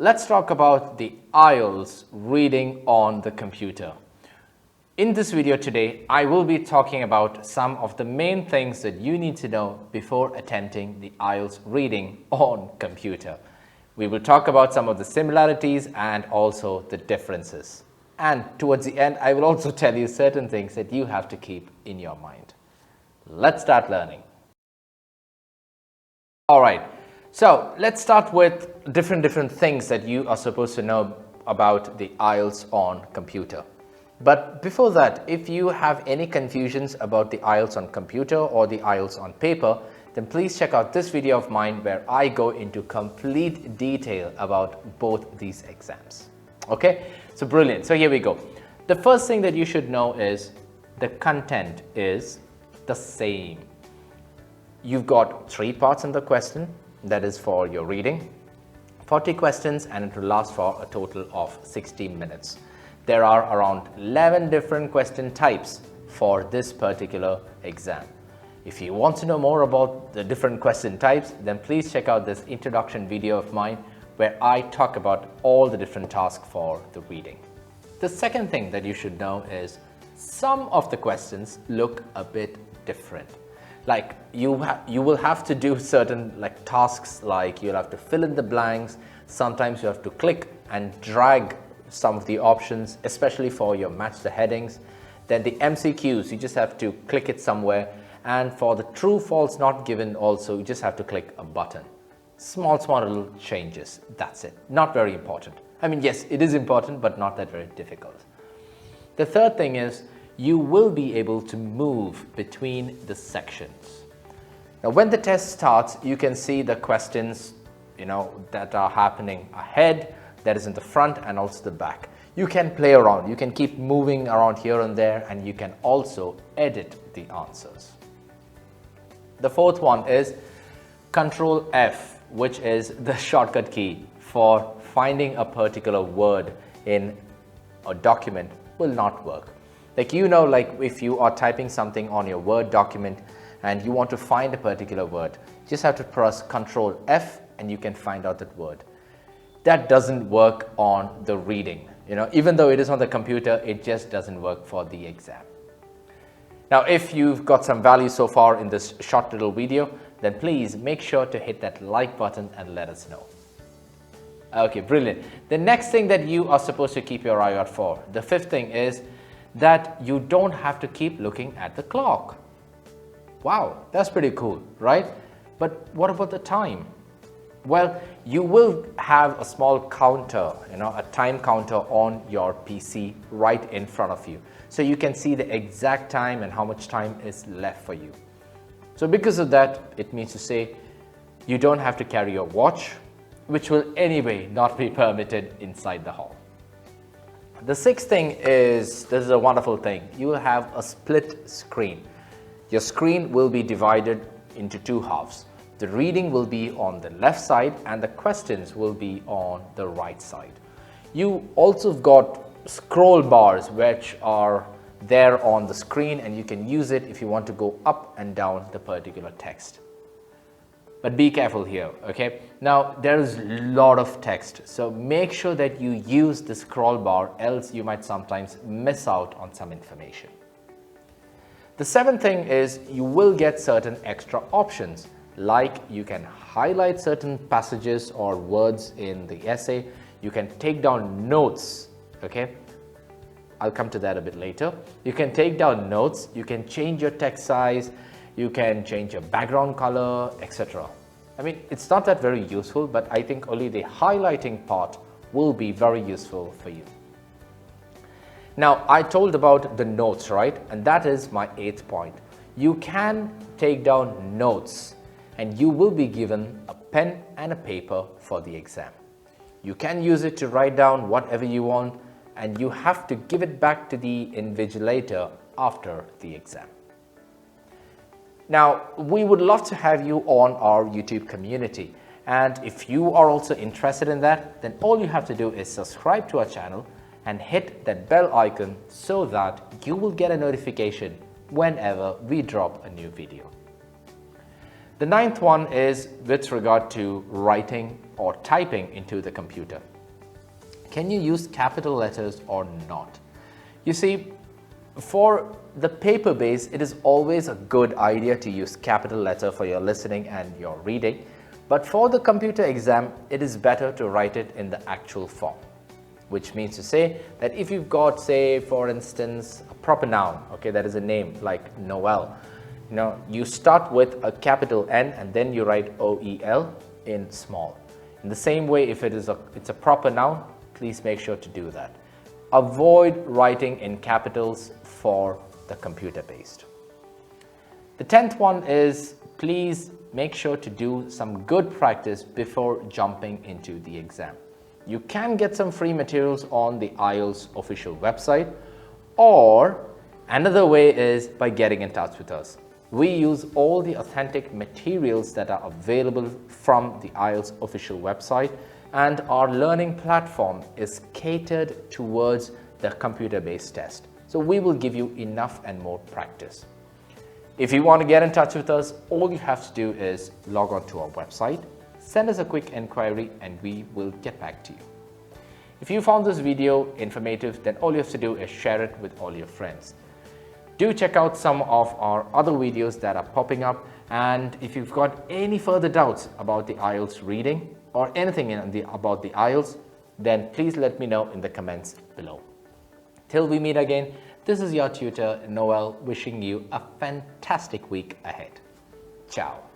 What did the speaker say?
let's talk about the IELTS reading on the computer. In this video today, I will be talking about some of the main things that you need to know before attempting the IELTS reading on computer. We will talk about some of the similarities and also the differences. And towards the end, I will also tell you certain things that you have to keep in your mind. Let's start learning. All right, so let's start with different things that you are supposed to know about the IELTS on computer. But before that, if you have any confusions about the IELTS on computer or the IELTS on paper, then please check out this video of mine where I go into complete detail about both these exams. Okay, so brilliant. So here we go. The first thing that you should know is the content is the same. You've got 3 parts in the question, that is for your reading, 40 questions, and it will last for a total of 60 minutes. There are around 11 different question types for this particular exam. If you want to know more about the different question types, then please check out this introduction video of mine where I talk about all the different tasks for the reading. The second thing that you should know is some of the questions look a bit different. Like you will have to do certain tasks, like you'll have to fill in the blanks. Sometimes you have to click and drag some of the options, especially for your match the headings. Then the MCQs, you just have to click it somewhere. And for the true false not given also, you just have to click a button. Small little changes, that's it. Not very important. I mean, yes, it is important, but not that very difficult. The third thing is you will be able to move between the sections. Now, when the test starts, you can see the questions, that are happening ahead, that is in the front and also the back. You can play around, you can keep moving around here and there, and you can also edit the answers. The fourth one is Control F, which is the shortcut key for finding a particular word in a document will not work. Like if you are typing something on your Word document and you want to find a particular word, you just have to press Control F and you can find out that word. That doesn't work on the reading. Even though it is on the computer, it just doesn't work for the exam. Now, if you've got some value so far in this short little video, then please make sure to hit that like button and let us know. Okay, brilliant. The next thing that you are supposed to keep your eye out for, the fifth thing is that you don't have to keep looking at the clock. Wow, that's pretty cool, right? But what about the time? Well, you will have a small counter, a time counter on your PC right in front of you. So you can see the exact time and how much time is left for you. So because of that, it means to say you don't have to carry your watch, which will anyway not be permitted inside the hall. The sixth thing is, this is a wonderful thing, you will have a split screen. Your screen will be divided into 2 halves. The reading will be on the left side and the questions will be on the right side. You also got scroll bars which are there on the screen, and you can use it if you want to go up and down the particular text. But be careful here, okay? Now, there is a lot of text, so make sure that you use the scroll bar, else you might sometimes miss out on some information. The seventh thing is you will get certain extra options, like you can highlight certain passages or words in the essay, you can take down notes, okay? I'll come to that a bit later. You can take down notes, you can change your text size, you can change your background color, etc. I mean, it's not that very useful, but I think only the highlighting part will be very useful for you. Now, I told about the notes, right? And that is my 8th point. You can take down notes and you will be given a pen and a paper for the exam. You can use it to write down whatever you want, and you have to give it back to the invigilator after the exam. Now, we would love to have you on our YouTube community, and if you are also interested in that, then all you have to do is subscribe to our channel and hit that bell icon so that you will get a notification whenever we drop a new video. The ninth one is with regard to writing or typing into the computer. Can you use capital letters or not? You see, for the paper base, it is always a good idea to use capital letter for your listening and your reading. But for the computer exam, it is better to write it in the actual form. Which means to say that if you've got, say, for instance, a proper noun, okay, that is a name like Noel. You start with a capital N and then you write OEL in small. In the same way, if it's a proper noun, please make sure to do that. Avoid writing in capitals for the computer-based. The 10th one is, please make sure to do some good practice before jumping into the exam. You can get some free materials on the IELTS official website, or another way is by getting in touch with us. We use all the authentic materials that are available from the IELTS official website, and our learning platform is catered towards the computer-based test. So we will give you enough and more practice. If you want to get in touch with us, all you have to do is log on to our website, send us a quick inquiry, and we will get back to you. If you found this video informative, then all you have to do is share it with all your friends. Do check out some of our other videos that are popping up, and if you've got any further doubts about the IELTS reading or anything about the IELTS, then please let me know in the comments below. Till we meet again, this is your tutor Noel, wishing you a fantastic week ahead. Ciao.